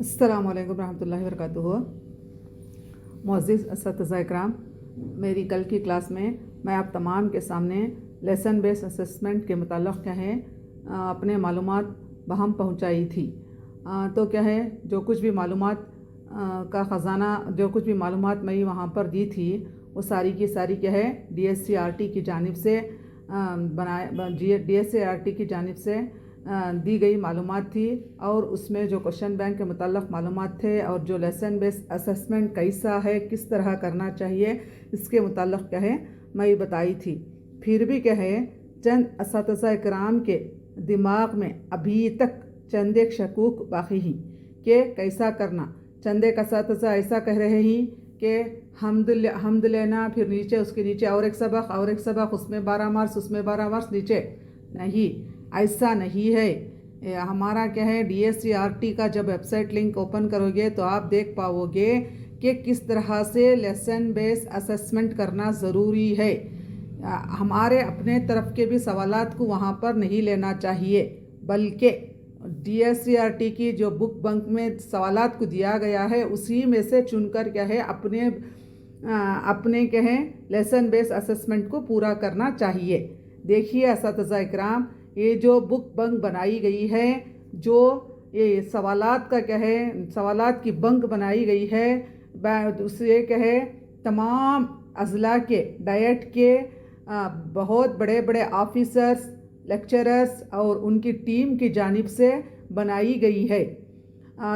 अस्सलाम वालेकुम रहमतुल्लाहि वबरकातुहू। मुअज़्ज़िज़ असतिज़ा इकराम, मेरी कल की क्लास में मैं आप तमाम के सामने लेसन बेस्ड असेसमेंट के मुताल्लिक़ क्या है अपने मालूमात बहम पहुंचाई थी। तो क्या है जो कुछ भी मालूमात का ख़जाना, जो कुछ भी मालूमात मैं वहाँ पर दी थी वो सारी की सारी क्या है DSCRT की जानिब से DSCRT की जानिब से दी गई मालूमात थी। और उसमें जो क्वेश्चन बैंक के मुताल्लिक़ मालूमात थे और जो लेसन बेस्ड असेसमेंट कैसा है, किस तरह करना चाहिए, इसके मुताल्लिक़ क्या है मैं बताई थी। फिर भी क्या है चंद असातिज़ा इकराम के दिमाग में अभी तक चंद एक शकूक बाकी ही कि कैसा करना। चंद एक असातिज़ा ऐसा कह रहे हैं कि हमद लेना, फिर नीचे उसके नीचे और एक सबक, उसमें 12 मार्क्स, उसमें 12 मार्क्स नीचे। नहीं, ऐसा नहीं है। हमारा क्या है DSCRT का जब वेबसाइट लिंक ओपन करोगे तो आप देख पाओगे कि किस तरह से लेसन बेस्ड असेसमेंट करना ज़रूरी है। हमारे अपने तरफ के भी सवालात को वहाँ पर नहीं लेना चाहिए, बल्कि DSCRT की जो बुक बैंक में सवालात को दिया गया है उसी में से चुनकर क्या है अपने क्या है लेसन बेस्ड असेसमेंट को पूरा करना चाहिए। देखिए असातिज़ा इकराम, ये जो बुक बैंक बनाई गई है, जो ये सवालात का क्या है सवालात की बैंक बनाई गई है, उससे क्या है तमाम अजला के डाइट के बहुत बड़े बड़े ऑफिसर्स, लेक्चरर्स और उनकी टीम की जानिब से बनाई गई है।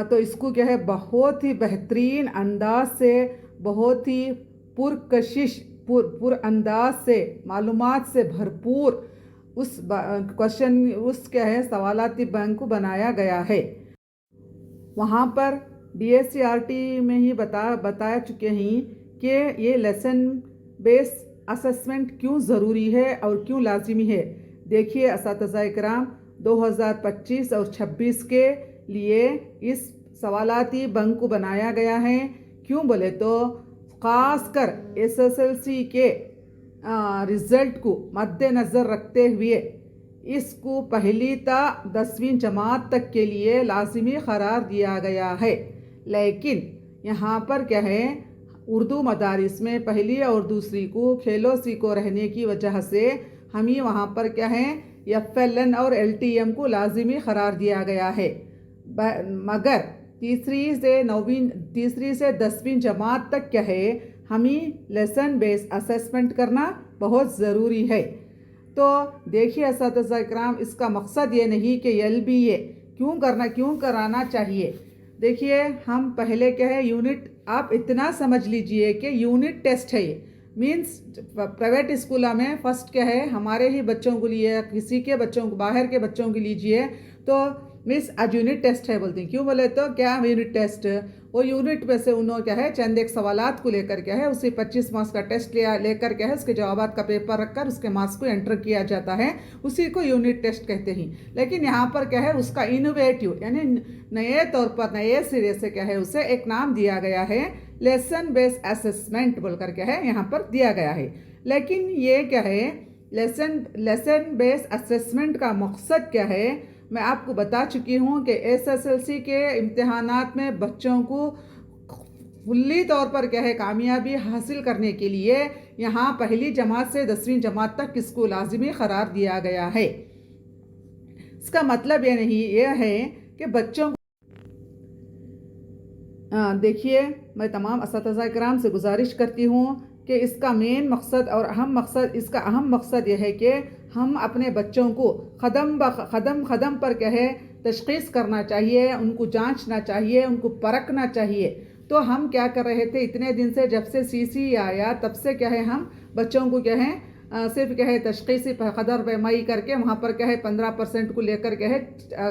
तो इसको क्या है बहुत ही बेहतरीन अंदाज से, बहुत ही पुरकशिश पुर अंदाज से, मालूमात से भरपूर उस क्वेश्चन उस क्या है सवालाती बैंक को बनाया गया है। वहाँ पर DSCRT में ही बताया चुके हैं कि ये लेसन बेस्ड असेसमेंट क्यों ज़रूरी है और क्यों लाजिमी है। देखिए असातिज़ा इकराम, 2025 और 26 के लिए इस सवालाती बैंक को बनाया गया है। क्यों बोले तो ख़ासकर SSLC के रिज़ल्ट को मद्देनज़र रखते हुए इसको पहली ता 10वीं जमात तक के लिए लाजिमी करार दिया गया है। लेकिन यहाँ पर क्या है उर्दू मदारिस में पहली और दूसरी को खेलो सीखो रहने की वजह से हमें वहाँ पर क्या है FLN और LTM को लाजिमी करार दिया गया है। मगर तीसरी से 10वीं जमात तक क्या है हमें लेसन बेस्ड असेसमेंट करना बहुत ज़रूरी है। तो देखिए असातिज़ा इकराम, इसका मकसद ये नहीं कि LBA क्यों कराना चाहिए। देखिए हम पहले क्या है यूनिट, आप इतना समझ लीजिए कि यूनिट टेस्ट है ये। मीन्स प्राइवेट स्कूलों में फर्स्ट क्या है हमारे ही बच्चों को लिए, किसी के बच्चों को, बाहर के बच्चों को लीजिए तो मिस आज यूनिट टेस्ट है बोलते हैं। क्यों बोले तो क्या यूनिट टेस्ट, वो यूनिट में से उन्होंने क्या है चंद एक सवालात को लेकर क्या है उसी 25 मार्क्स का टेस्ट लेकर क्या है उसके जवाबात का पेपर रखकर उसके मार्क्स को एंटर किया जाता है, उसी को यूनिट टेस्ट कहते हैं। लेकिन यहाँ पर क्या है उसका इनोवेटिव यानी नए तौर पर नए सिरे से क्या है उसे एक नाम दिया गया है लेसन बेस्ड असेसमेंट बोलकर क्या है यहाँ पर दिया गया है। लेकिन ये क्या है लेसन बेस्ड असेसमेंट का मकसद क्या है मैं आपको बता चुकी हूँ कि SSLC के इम्तिहानात में बच्चों को फुल्ली तौर पर क्या है कामयाबी हासिल करने के लिए यहाँ पहली जमात से 10वीं जमात तक इसको लाजिमी करार दिया गया है। इसका मतलब ये नहीं ये है कि बच्चों देखिए मैं तमाम असातिज़ा इकराम से गुजारिश करती हूँ कि इसका मेन मकसद और इसका अहम मकसद यह है कि हम अपने बच्चों को कदम पर क्या है तशख़ीस करना चाहिए, उनको जांचना चाहिए, उनको परखना चाहिए। तो हम क्या कर रहे थे इतने दिन से, जब से CC आया तब से क्या है हम बच्चों को क्या है सिर्फ क्या है तशख़ीसी कदर पैमाई करके वहाँ पर क्या है 15% को लेकर क्या है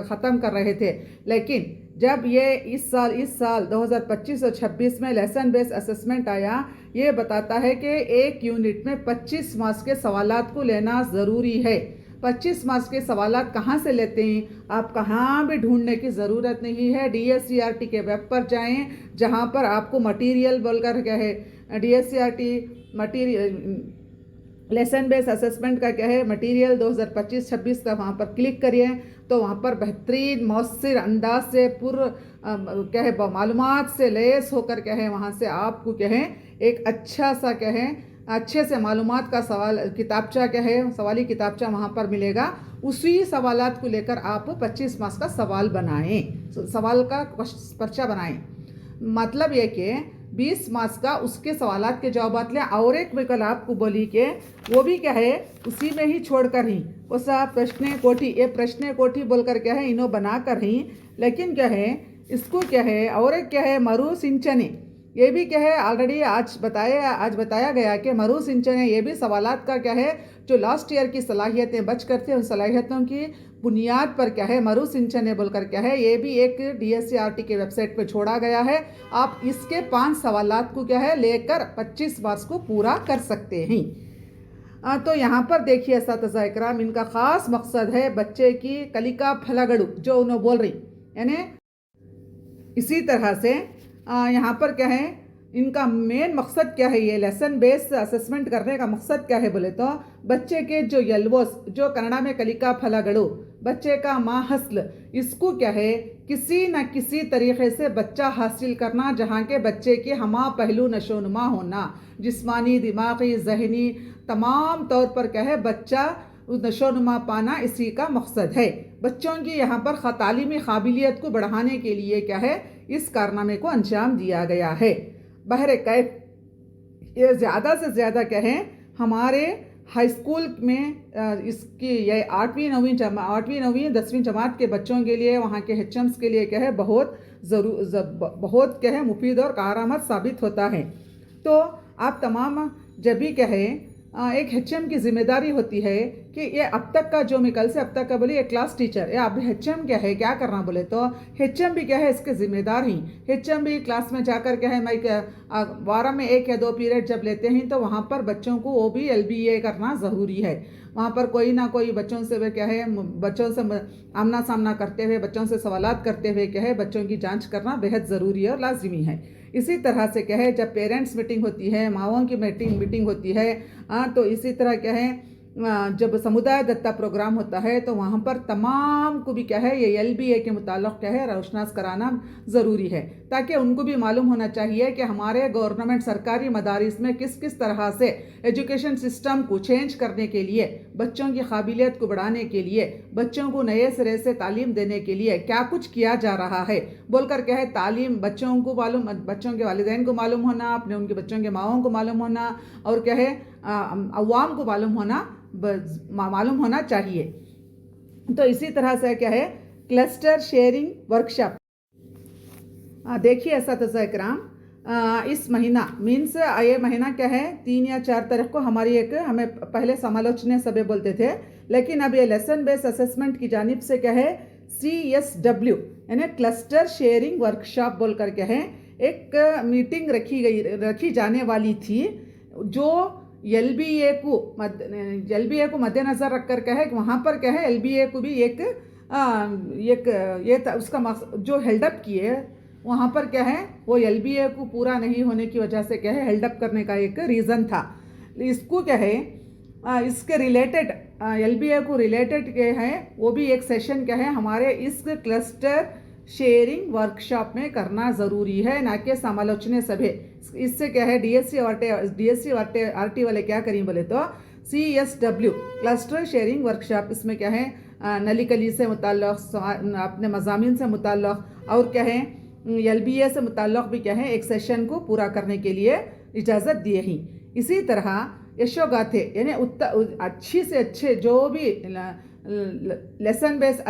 ख़त्म कर रहे थे। लेकिन जब ये इस साल 2025 और 26 में लेसन बेस्ड असेसमेंट आया, ये बताता है कि एक यूनिट में 25 मार्क्स के सवालात को लेना ज़रूरी है। 25 मार्क्स के सवालात कहाँ से लेते हैं, आप कहाँ भी ढूंढने की ज़रूरत नहीं है। DSCRT के वेब पर जाएं, जहाँ पर आपको मटीरियल बोलकर क्या है DSCRT material lesson based assessment का क्या है मटेरियल 2025-26 का वहाँ पर क्लिक करिए तो वहाँ पर बेहतरीन मौसर अंदाज से पूर्व क्या है मालूमात से लैस होकर क्या है वहाँ से आपको क्या है एक अच्छा सा क्या है अच्छे से मालूमात का सवाल किताबचा क्या है सवाली किताबचा वहाँ पर मिलेगा। उसी सवालात को लेकर आप 25 मार्क्स का सवाल बनाएं, सवाल का पर्चा बनाएं। मतलब ये कि 20 मार्क्स का उसके सवालात के जवाब ले और एक विकल्प आपको बोली के वो भी क्या है उसी में ही छोड़कर ही वो सब प्रश्न कोठी ये प्रश्न कोठी बोलकर क्या है इन्हों बना कर ही, लेकिन क्या है इसको क्या है और एक क्या है मरु सिंचने ये भी क्या है ऑलरेडी आज बताया गया कि मरु सिंचन है। ये भी सवालात का क्या है जो लास्ट ईयर की सलाहियतें बच करते हैं उन सलाहियतों की बुनियाद पर क्या है मरु सिंचन है बोलकर क्या है ये भी एक DSCRT के वेबसाइट पे छोड़ा गया है। आप इसके 5 सवालात को क्या है लेकर 25 मार्क्स को पूरा कर सकते हैं। तो यहाँ पर देखिए असातिज़ा इकराम इनका ख़ास मकसद है बच्चे की कलिका फलागड़ू जो उन्होंने बोल रही यानी इसी तरह से यहाँ पर क्या है इनका मेन मकसद क्या है ये लेसन बेस्ड असेसमेंट करने का मकसद क्या है बोले तो बच्चे के जो यल्वोस जो कन्नड़ा में कलिका फलागड़ू बच्चे का माहसल इसको क्या है किसी न किसी तरीके से बच्चा हासिल करना जहाँ के बच्चे के हमा पहलू नशोनुमा होना जिस्मानी दिमागी जहनी तमाम तौर पर क्या है बच्चा नशोनुमा पाना इसी का मकसद है। बच्चों की यहाँ पर तालीमी काबिलियत को बढ़ाने के लिए क्या है इस कारनामे को अंजाम दिया गया है। बहरे कैफ ये ज़्यादा से ज़्यादा क्या है हमारे हाई स्कूल में इसकी ये 8वीं 9वीं 10वीं जमात के बच्चों के लिए वहाँ के HMs के लिए क्या है बहुत बहुत क्या है मुफीद और कारआमद साबित होता है। तो आप तमाम जब भी क्या है एक HM की जिम्मेदारी होती है कि ये अब तक का जो मैं कल से अब तक का बोली ये क्लास टीचर या अब HM क्या है क्या करना बोले तो HM भी क्या है इसके जिम्मेदार ही HM भी क्लास में जाकर क्या है मैं वारा में 1 या 2 पीरियड जब लेते हैं तो वहाँ पर बच्चों को वो भी LBA करना ज़रूरी है। वहाँ पर कोई ना कोई बच्चों से वे क्या है बच्चों से आमना सामना करते हुए बच्चों से सवालात करते हुए क्या है बच्चों की जाँच करना बेहद ज़रूरी है और लाजिमी है। इसी तरह से क्या है जब पेरेंट्स मीटिंग होती है माओं की मीटिंग होती है तो इसी तरह क्या है जब समुदाय दत्ता प्रोग्राम होता है तो वहाँ पर तमाम को भी क्या है ये LBA के मुताल्लिक़ क्या है रोशनास कराना ज़रूरी है ताकि उनको भी मालूम होना चाहिए कि हमारे गवर्नमेंट सरकारी मदारिस में किस किस तरह से एजुकेशन सिस्टम को चेंज करने के लिए बच्चों की काबिलियत को बढ़ाने के लिए बच्चों को नए सिरे से तालीम देने के लिए क्या कुछ किया जा रहा है बोलकर क्या है तालीम बच्चों को मालूम बच्चों के वालिदैन को मालूम होना अपने उनके बच्चों के माओं को मालूम होना और क्या है अवाम को मालूम होना चाहिए। तो इसी तरह से क्या है क्लस्टर शेयरिंग वर्कशॉप देखिए असातिज़ा इकराम इस महीना मीन्स ये महीना क्या है 3 या 4 तारीख को हमारी एक हमें पहले समालोचना सभे बोलते थे लेकिन अब ये लेसन बेस्ड असेसमेंट की जानिब से क्या है CSW यानी क्लस्टर शेयरिंग वर्कशॉप बोलकर क्या है एक मीटिंग रखी जाने वाली थी जो LBA को मद्देनज़र रख कर क्या है वहाँ पर क्या है LBA को भी उसका जो हेल्डअप किए वहाँ पर क्या है वो LBA को पूरा नहीं होने की वजह से क्या है हेल्डअप करने का एक रीज़न था। इसको क्या है इसके रिलेटेड LBA को रिलेटेड क्या है वो भी एक सेशन क्या है हमारे इस क्लस्टर शेयरिंग वर्कशॉप में करना ज़रूरी है ना कि समालोचना सभे। इससे क्या है DSCRT वाले क्या करें बोले तो CSW क्लस्टर शेयरिंग वर्कशॉप इसमें क्या है नली कली से मुताल्लिक़ अपने मज़ामीन से मुताल्लिक़ और क्या है LBA से मुताल्लिक़ भी क्या है एक सेशन को पूरा करने के लिए इजाज़त दिए ही। इसी तरह यशोगाथे यानी अच्छी से अच्छे जो भी लेसन बेस्ड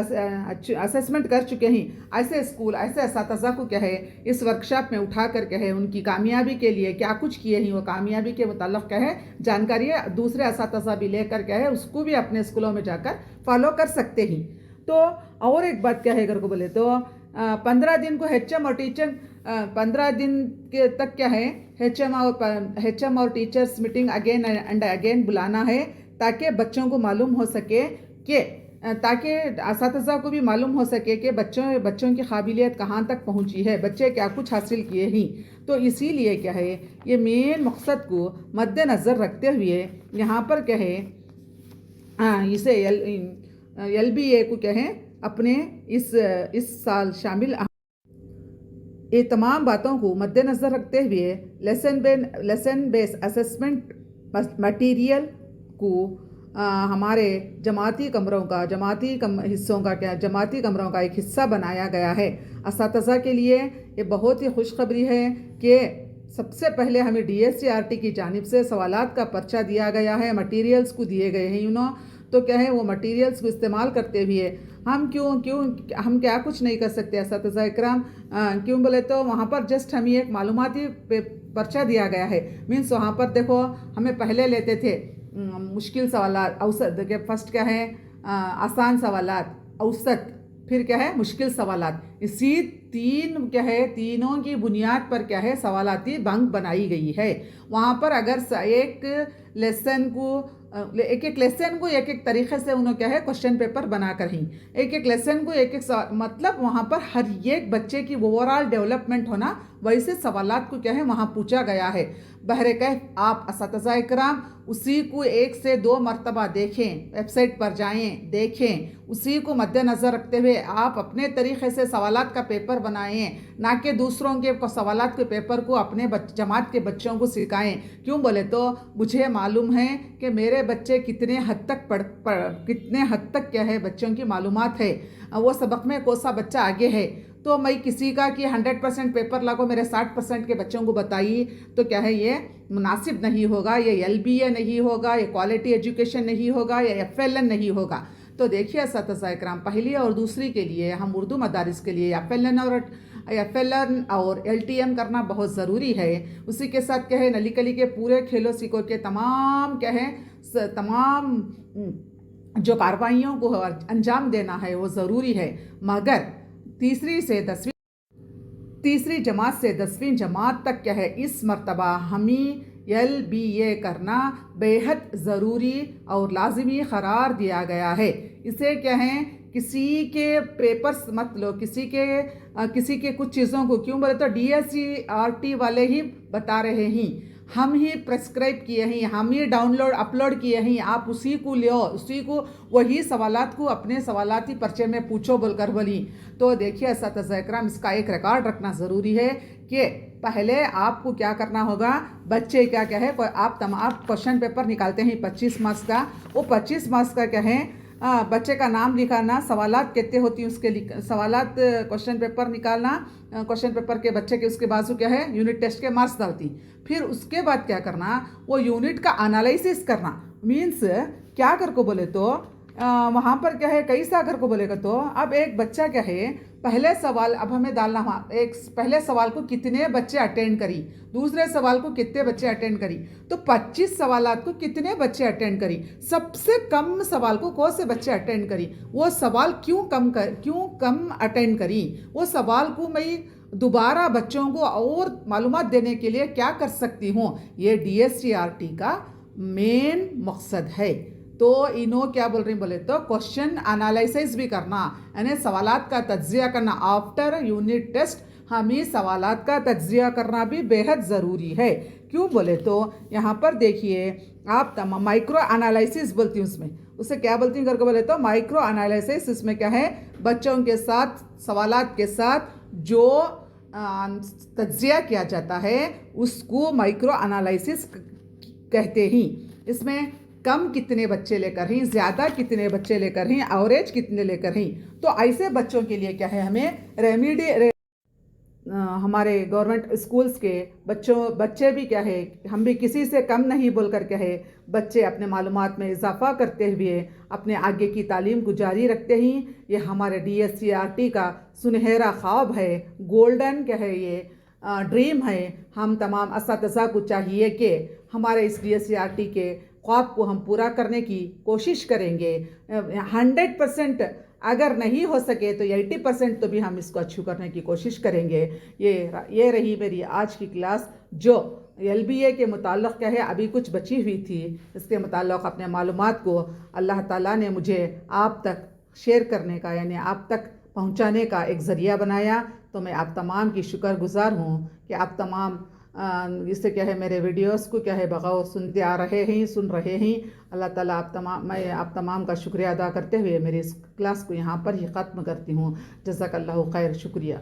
असेसमेंट कर चुके हैं ऐसे स्कूल ऐसे असातिज़ा को क्या है इस वर्कशॉप में उठा कर क्या है उनकी कामयाबी के लिए क्या कुछ किए हैं वो कामयाबी के मुताल्लिक़ क्या है जानकारी है दूसरे असातिज़ा भी लेकर क्या है उसको भी अपने स्कूलों में जाकर फॉलो कर सकते हैं। तो और एक बात क्या है अगर को बोले तो 15 दिन को HM और टीचर 15 दिन के तक क्या है HM और teachers meeting again and again बुलाना है ताकि बच्चों को मालूम हो सके कि ताकि असातिज़ा को भी मालूम हो सके कि बच्चों की काबिलियत कहाँ तक पहुँची है, बच्चे क्या कुछ हासिल किए ही। तो इसीलिए क्या है, ये मेन मकसद को मद्देनज़र रखते हुए यहाँ पर क्या है, इसे LBA को क्या है अपने इस साल शामिल। ये तमाम बातों को मद्देनज़र रखते हुए लेसन बेस असेसमेंट मटीरियल को हमारे जमाती कमरों का जमाती कमरों का एक हिस्सा बनाया गया है। असातिज़ा के लिए ये बहुत ही खुशखबरी है कि सबसे पहले हमें DSCRT की जानिब से सवालात का पर्चा दिया गया है, मटीरियल्स को दिए गए हैं। तो क्या है, वो मटीरियल्स को इस्तेमाल करते हुए हम हम क्या कुछ नहीं कर सकते असातिज़ा इकराम। क्यों बोले तो वहाँ पर जस्ट हमें एक मालूमाती पर्चा दिया गया है। मीन्स वहाँ पर देखो, हमें पहले लेते थे मुश्किल सवालात, औसत। देखिए फर्स्ट क्या है, आसान सवालात, औसत, फिर क्या है मुश्किल सवालात। इसी तीनों की बुनियाद पर क्या है सवालाती बैंक बनाई गई है। वहाँ पर अगर एक लेसन को एक तरीक़े से उन्होंने क्या है क्वेश्चन पेपर बनाकर ही एक लेसन को एक मतलब वहाँ पर हर एक बच्चे की ओवरऑल डेवलपमेंट होना, वैसे सवालात को क्या है वहाँ पूछा गया है। बहरकैफ आप असातिज़ा इकराम उसी को 1 से 2 मरतबा देखें, वेबसाइट पर जाएं, देखें, उसी को मद्देनज़र रखते हुए आप अपने तरीक़े से सवालात का पेपर बनाएं, ना कि दूसरों के सवालात के पेपर को अपने जमात के बच्चों को सिखाएं। क्यों बोले तो मुझे मालूम है कि मेरे बच्चे कितने हद तक क्या है बच्चों की मालूमात है, वो सबक में कौन सा बच्चा आगे है। तो मैं किसी का कि 100% पेपर लागो मेरे 60% के बच्चों को बताई तो क्या है, ये मुनासिब नहीं होगा, ये LBA नहीं होगा, ये क्वालिटी एजुकेशन नहीं होगा, ये FLN नहीं होगा। तो देखिए असातिज़ा इकराम, पहली और दूसरी के लिए हम उर्दू मदारिस के लिए FLN और LTM करना बहुत ज़रूरी है। उसी के साथ क्या है नली कली के पूरे खेलो सीखो के तमाम क्या है तमाम जो कार्रवाइयों को अंजाम देना है वो ज़रूरी है। मगर तीसरी जमात से 10वीं जमात तक क्या है इस मर्तबा हमें LBA करना बेहद ज़रूरी और लाजिमी क़रार दिया गया है। इसे क्या है किसी के पेपर्स मत लो, किसी के कुछ चीज़ों को, क्यों बोले तो DSCRT वाले ही बता रहे हैं, हम ही प्रेस्क्राइब किए हैं, हम ही अपलोड किए हैं, आप उसी को लो, उसी को वही सवालात को अपने सवालाती पर्चे में पूछो बोलकर बोली। तो देखिए असातिज़ा इकराम, इसका एक रिकॉर्ड रखना ज़रूरी है कि पहले आपको क्या करना होगा। बच्चे क्या है, आप क्वेश्चन पेपर निकालते हैं 25 मार्क्स का, वो 25 मार्क्स का क्या है बच्चे का नाम लिखाना, सवालात कितने होती हैं उसके सवालात, क्वेश्चन पेपर निकालना, क्वेश्चन पेपर के बच्चे के उसके बाजू क्या है यूनिट टेस्ट के मार्क्स डालती। फिर उसके बाद क्या करना, वो यूनिट का एनालिसिस करना। मीन्स क्या कर को बोले तो वहाँ पर क्या है कैसा कर को बोलेगा तो अब एक बच्चा क्या है पहले सवाल, अब हमें डालना पहले सवाल को कितने बच्चे अटेंड करी, दूसरे सवाल को कितने बच्चे अटेंड करी, तो 25 सवालात को कितने बच्चे अटेंड करी, सबसे कम सवाल को कौन से बच्चे अटेंड करी, वो सवाल क्यों कम अटेंड करी, वो सवाल को मैं दोबारा बच्चों को और मालूमात देने के लिए क्या कर सकती हूँ। ये DSCRT का मेन मकसद है। तो इन्हों क्या बोल रही बोले तो क्वेश्चन एनालिसिस भी करना, यानी सवालात का तज्जिया करना। आफ्टर यूनिट टेस्ट हमें सवालात का तज्जिया करना भी बेहद ज़रूरी है। क्यों बोले तो यहाँ पर देखिए आप माइक्रो एनालिसिस बोलती हूँ, उसमें उसे क्या बोलती हूँ करके बोले तो माइक्रो एनालिसिस। इसमें क्या है बच्चों के साथ सवालात के साथ जो तज्जिया किया जाता है उसको माइक्रो एनालिसिस कहते हैं। इसमें कम कितने बच्चे लेकर हैं, ज़्यादा कितने बच्चे लेकर हैं, एवरेज कितने लेकर हैं, तो ऐसे बच्चों के लिए क्या है हमें हमारे गवर्नमेंट स्कूल्स के बच्चे भी क्या है, हम भी किसी से कम नहीं बोलकर क्या है बच्चे अपने मालूमात में इजाफा करते हुए अपने आगे की तालीम को जारी रखते हैं। ये हमारे DSCRT का सुनहरा ख्वाब है, गोल्डन क्या है ये ड्रीम है। हम तमाम असातिज़ा को चाहिए कि हमारे इस DSCRT के ख्वाब को हम पूरा करने की कोशिश करेंगे। 100% अगर नहीं हो सके तो 80% तो भी हम इसको अचीव करने की कोशिश करेंगे। ये रही मेरी आज की क्लास, जो LBA के मुताल्लिक़ क्या है अभी कुछ बची हुई थी, इसके मुताल्लिक़ अपने मालूमात को अल्लाह ताला ने मुझे आप तक शेयर करने का, यानी आप तक पहुंचाने का एक ज़रिया बनाया। तो मैं आप तमाम की शुक्रगुज़ार हूँ कि आप तमाम इससे क्या है, मेरे वीडियोस को क्या है बग़ौर सुनते आ रहे हैं, सुन रहे हैं। अल्लाह ताला मैं आप तमाम का शुक्रिया अदा करते हुए मेरी इस क्लास को यहाँ पर ही ख़त्म करती हूँ। जज़ाकल्लाहु खैर, शुक्रिया।